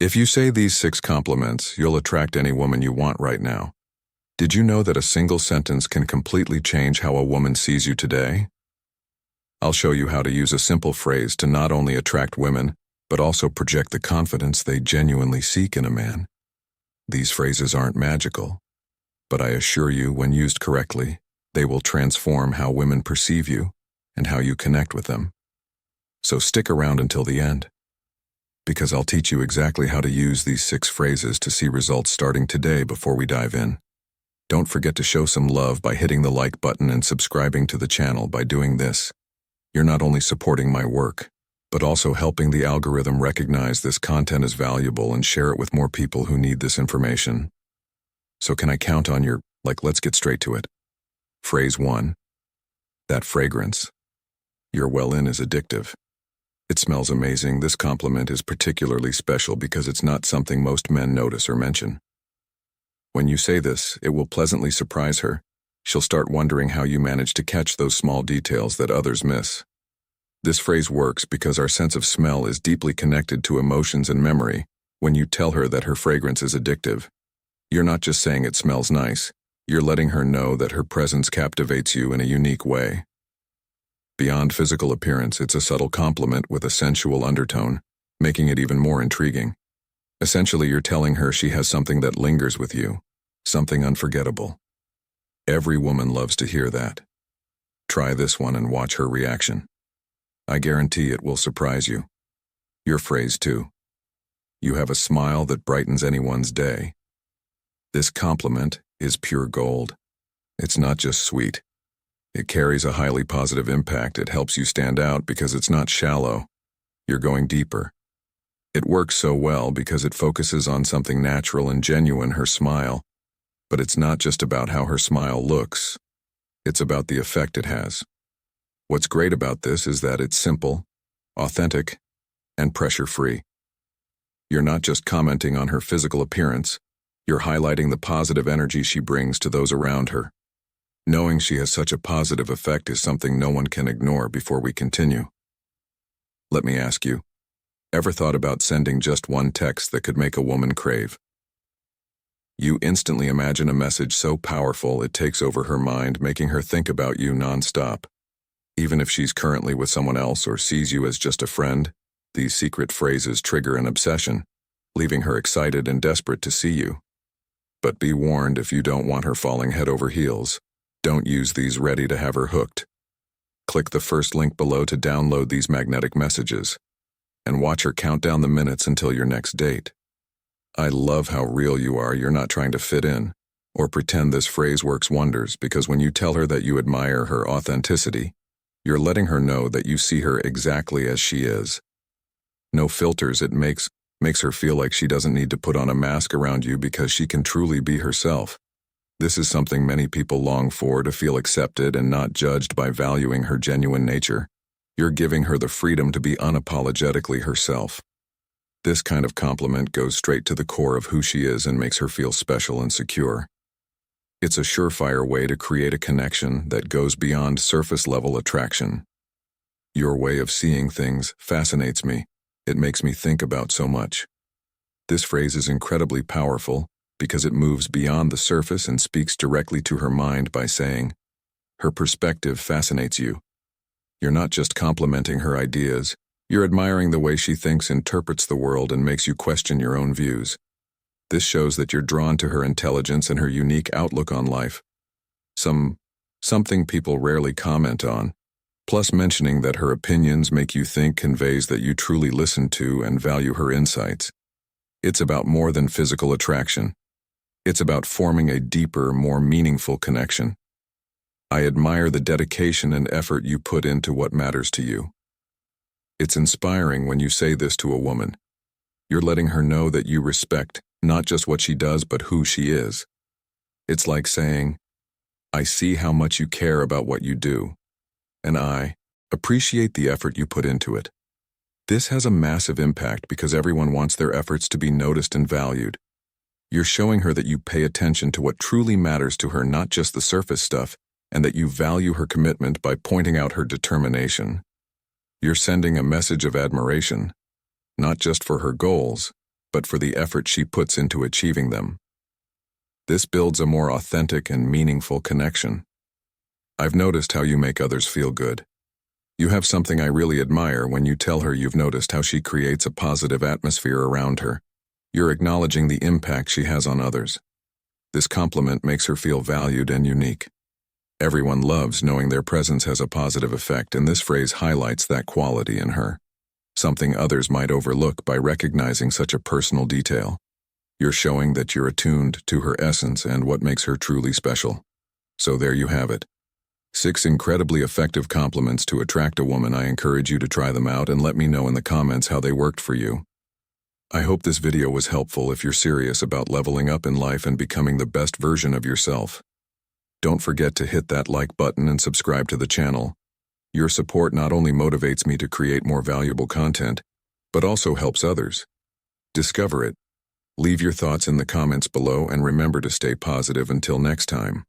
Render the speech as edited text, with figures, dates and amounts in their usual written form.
If you say these 6 compliments, you'll attract any woman you want right now. Did you know that a single sentence can completely change how a woman sees you today? I'll show you how to use a simple phrase to not only attract women, but also project the confidence they genuinely seek in a man. These phrases aren't magical, but I assure you, when used correctly, they will transform how women perceive you and how you connect with them. So stick around until the end, because I'll teach you exactly how to use these 6 phrases to see results starting today. Before we dive in, don't forget to show some love by hitting the like button and subscribing to the channel. By doing this, you're not only supporting my work, but also helping the algorithm recognize this content as valuable and share it with more people who need this information. So can I count on your like? Let's get straight to it. Phrase 1. That fragrance you're well in is addictive. It smells amazing. This compliment is particularly special because it's not something most men notice or mention. When you say this, it will pleasantly surprise her. She'll start wondering how you manage to catch those small details that others miss. This phrase works because our sense of smell is deeply connected to emotions and memory. When you tell her that her fragrance is addictive, you're not just saying it smells nice, you're letting her know that her presence captivates you in a unique way. Beyond physical appearance, it's a subtle compliment with a sensual undertone, making it even more intriguing. Essentially, you're telling her she has something that lingers with you, something unforgettable. Every woman loves to hear that. Try this one and watch her reaction. I guarantee it will surprise you. Your phrase 2. You have a smile that brightens anyone's day. This compliment is pure gold. It's not just sweet. It carries a highly positive impact. It helps you stand out because it's not shallow. You're going deeper. It works so well because it focuses on something natural and genuine, her smile. But it's not just about how her smile looks. It's about the effect it has. What's great about this is that it's simple, authentic, and pressure-free. You're not just commenting on her physical appearance, you're highlighting the positive energy she brings to those around her. Knowing she has such a positive effect is something no one can ignore. Before we continue, let me ask you, ever thought about sending just one text that could make a woman crave? You instantly imagine a message so powerful it takes over her mind, making her think about you nonstop. Even if she's currently with someone else or sees you as just a friend, these secret phrases trigger an obsession, leaving her excited and desperate to see you. But be warned, if you don't want her falling head over heels, don't use these ready to have her hooked. Click the first link below to download these magnetic messages, and watch her count down the minutes until your next date. I love how real you are. You're not trying to fit in or pretend. This phrase works wonders because when you tell her that you admire her authenticity, you're letting her know that you see her exactly as she is. No filters. It makes her feel like she doesn't need to put on a mask around you because she can truly be herself. This is something many people long for, to feel accepted and not judged. By valuing her genuine nature, you're giving her the freedom to be unapologetically herself. This kind of compliment goes straight to the core of who she is and makes her feel special and secure. It's a surefire way to create a connection that goes beyond surface-level attraction. Your way of seeing things fascinates me. It makes me think about so much. This phrase is incredibly powerful because it moves beyond the surface and speaks directly to her mind. By saying, her perspective fascinates you, you're not just complimenting her ideas, you're admiring the way she thinks, interprets the world, and makes you question your own views. This shows that you're drawn to her intelligence and her unique outlook on life. Something people rarely comment on. Plus, mentioning that her opinions make you think conveys that you truly listen to and value her insights. It's about more than physical attraction. It's about forming a deeper, more meaningful connection. I admire the dedication and effort you put into what matters to you. It's inspiring when you say this to a woman. You're letting her know that you respect not just what she does, but who she is. It's like saying, I see how much you care about what you do, and I appreciate the effort you put into it. This has a massive impact because everyone wants their efforts to be noticed and valued. You're showing her that you pay attention to what truly matters to her, not just the surface stuff, and that you value her commitment. By pointing out her determination, you're sending a message of admiration, not just for her goals, but for the effort she puts into achieving them. This builds a more authentic and meaningful connection. I've noticed how you make others feel good. You have something I really admire when you tell her you've noticed how she creates a positive atmosphere around her. You're acknowledging the impact she has on others. This compliment makes her feel valued and unique. Everyone loves knowing their presence has a positive effect, and this phrase highlights that quality in her, something others might overlook by recognizing such a personal detail. You're showing that you're attuned to her essence and what makes her truly special. So there you have it. 6 incredibly effective compliments to attract a woman. I encourage you to try them out and let me know in the comments how they worked for you. I hope this video was helpful if you're serious about leveling up in life and becoming the best version of yourself. Don't forget to hit that like button and subscribe to the channel. Your support not only motivates me to create more valuable content, but also helps others discover it. Leave your thoughts in the comments below and remember to stay positive until next time.